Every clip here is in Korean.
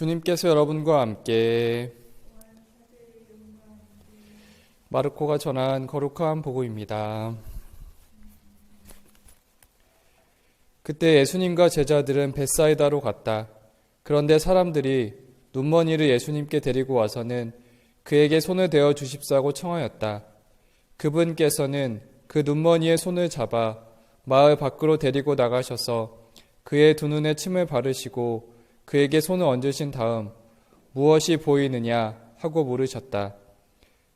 주님께서 여러분과 함께 마르코가 전한 거룩한 복음입니다. 그때 예수님과 제자들은 벳사이다로 갔다. 그런데 사람들이 눈먼이를 예수님께 데리고 와서는 그에게 손을 대어 주십사고 청하였다. 그분께서는 그 눈먼이의 손을 잡아 마을 밖으로 데리고 나가셔서 그의 두 눈에 침을 바르시고 그에게 손을 얹으신 다음 무엇이 보이느냐 하고 물으셨다.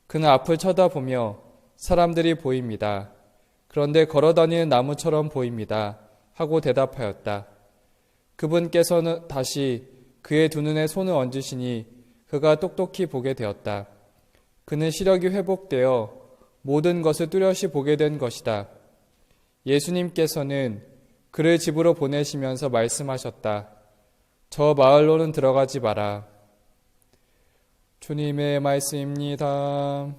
그는 앞을 쳐다보며 사람들이 보입니다. 그런데 걸어다니는 나무처럼 보입니다. 하고 대답하였다. 그분께서는 다시 그의 두 눈에 손을 얹으시니 그가 똑똑히 보게 되었다. 그는 시력이 회복되어 모든 것을 뚜렷이 보게 된 것이다. 예수님께서는 그를 집으로 보내시면서 말씀하셨다. 저 마을로는 들어가지 마라. 주님의 말씀입니다.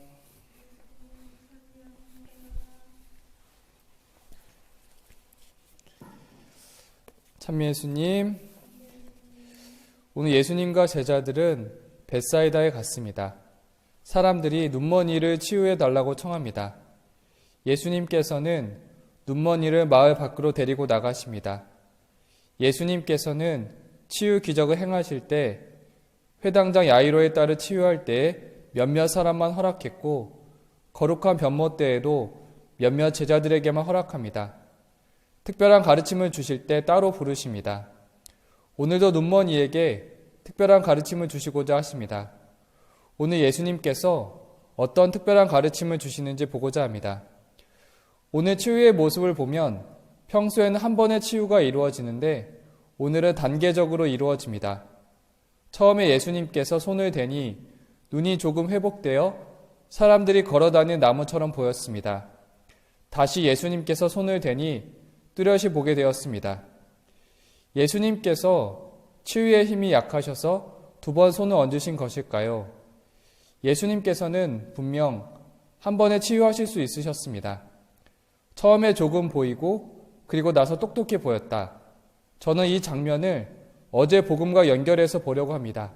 참 예수님, 오늘 예수님과 제자들은 벳사이다에 갔습니다. 사람들이 눈먼이를 치유해 달라고 청합니다. 예수님께서는 눈먼이를 마을 밖으로 데리고 나가십니다. 예수님께서는 치유 기적을 행하실 때 회당장 야이로의 딸을 치유할 때 몇몇 사람만 허락했고 거룩한 변모 때에도 몇몇 제자들에게만 허락합니다. 특별한 가르침을 주실 때 따로 부르십니다. 오늘도 눈먼이에게 특별한 가르침을 주시고자 하십니다. 오늘 예수님께서 어떤 특별한 가르침을 주시는지 보고자 합니다. 오늘 치유의 모습을 보면 평소에는 한 번의 치유가 이루어지는데 오늘은 단계적으로 이루어집니다. 처음에 예수님께서 손을 대니 눈이 조금 회복되어 사람들이 걸어다니는 나무처럼 보였습니다. 다시 예수님께서 손을 대니 뚜렷이 보게 되었습니다. 예수님께서 치유의 힘이 약하셔서 두 번 손을 얹으신 것일까요? 예수님께서는 분명 한 번에 치유하실 수 있으셨습니다. 처음에 조금 보이고 그리고 나서 똑똑히 보였다. 저는 이 장면을 어제 복음과 연결해서 보려고 합니다.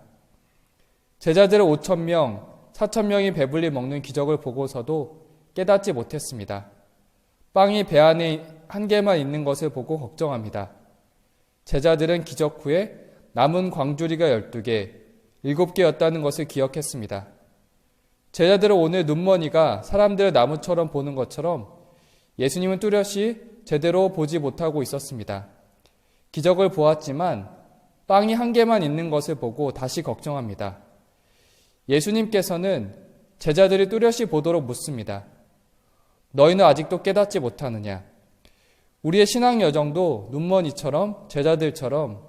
제자들은 5,000명, 4,000명이 배불리 먹는 기적을 보고서도 깨닫지 못했습니다. 빵이 배 안에 한 개만 있는 것을 보고 걱정합니다. 제자들은 기적 후에 남은 광주리가 12개, 7개였다는 것을 기억했습니다. 제자들은 오늘 눈먼이가 사람들을 나무처럼 보는 것처럼 예수님은 뚜렷이 제대로 보지 못하고 있었습니다. 기적을 보았지만 빵이 한 개만 있는 것을 보고 다시 걱정합니다. 예수님께서는 제자들이 뚜렷이 보도록 묻습니다. 너희는 아직도 깨닫지 못하느냐? 우리의 신앙 여정도 눈먼이처럼 제자들처럼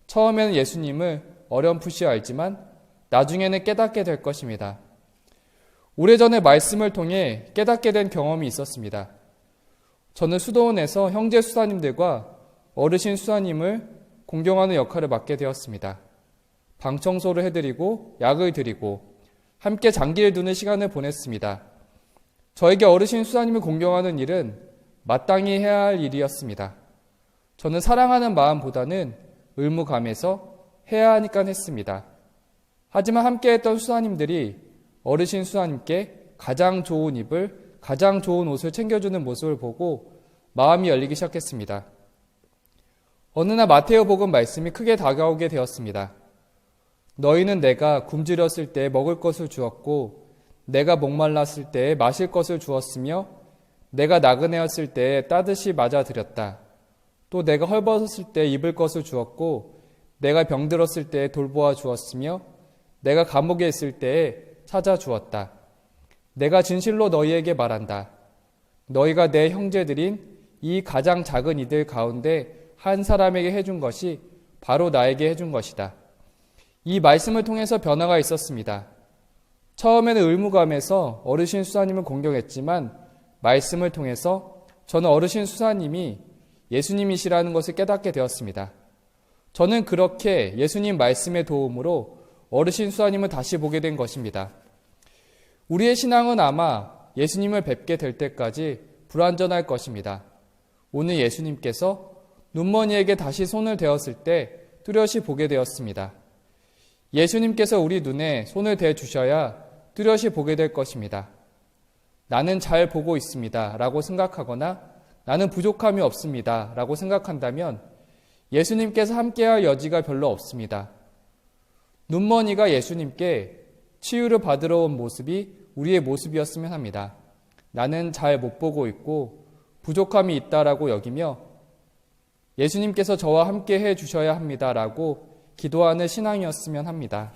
처음에는 예수님을 어렴풋이 알지만 나중에는 깨닫게 될 것입니다. 오래전에 말씀을 통해 깨닫게 된 경험이 있었습니다. 저는 수도원에서 형제 수사님들과 어르신 수사님을 공경하는 역할을 맡게 되었습니다. 방 청소를 해드리고 약을 드리고 함께 장기를 두는 시간을 보냈습니다. 저에게 어르신 수사님을 공경하는 일은 마땅히 해야 할 일이었습니다. 저는 사랑하는 마음보다는 의무감에서 해야 하니까 했습니다. 하지만 함께했던 수사님들이 어르신 수사님께 가장 좋은 입을, 가장 좋은 옷을 챙겨주는 모습을 보고 마음이 열리기 시작했습니다. 어느 날 마테오복음 말씀이 크게 다가오게 되었습니다. 너희는 내가 굶주렸을 때 먹을 것을 주었고 내가 목말랐을 때 마실 것을 주었으며 내가 나그네였을 때 따뜻이 맞아드렸다. 또 내가 헐벗었을 때 입을 것을 주었고 내가 병들었을 때 돌보아 주었으며 내가 감옥에 있을 때에 찾아주었다. 내가 진실로 너희에게 말한다. 너희가 내 형제들인 이 가장 작은 이들 가운데 한 사람에게 해준 것이 바로 나에게 해준 것이다. 이 말씀을 통해서 변화가 있었습니다. 처음에는 의무감에서 어르신 수사님을 공경했지만 말씀을 통해서 저는 어르신 수사님이 예수님이시라는 것을 깨닫게 되었습니다. 저는 그렇게 예수님 말씀의 도움으로 어르신 수사님을 다시 보게 된 것입니다. 우리의 신앙은 아마 예수님을 뵙게 될 때까지 불완전할 것입니다. 오늘 예수님께서 눈먼이에게 다시 손을 대었을 때 뚜렷이 보게 되었습니다. 예수님께서 우리 눈에 손을 대 주셔야 뚜렷이 보게 될 것입니다. 나는 잘 보고 있습니다 라고 생각하거나 나는 부족함이 없습니다 라고 생각한다면 예수님께서 함께할 여지가 별로 없습니다. 눈먼이가 예수님께 치유를 받으러 온 모습이 우리의 모습이었으면 합니다. 나는 잘 못 보고 있고 부족함이 있다라고 여기며 예수님께서 저와 함께 해 주셔야 합니다라고 기도하는 신앙이었으면 합니다.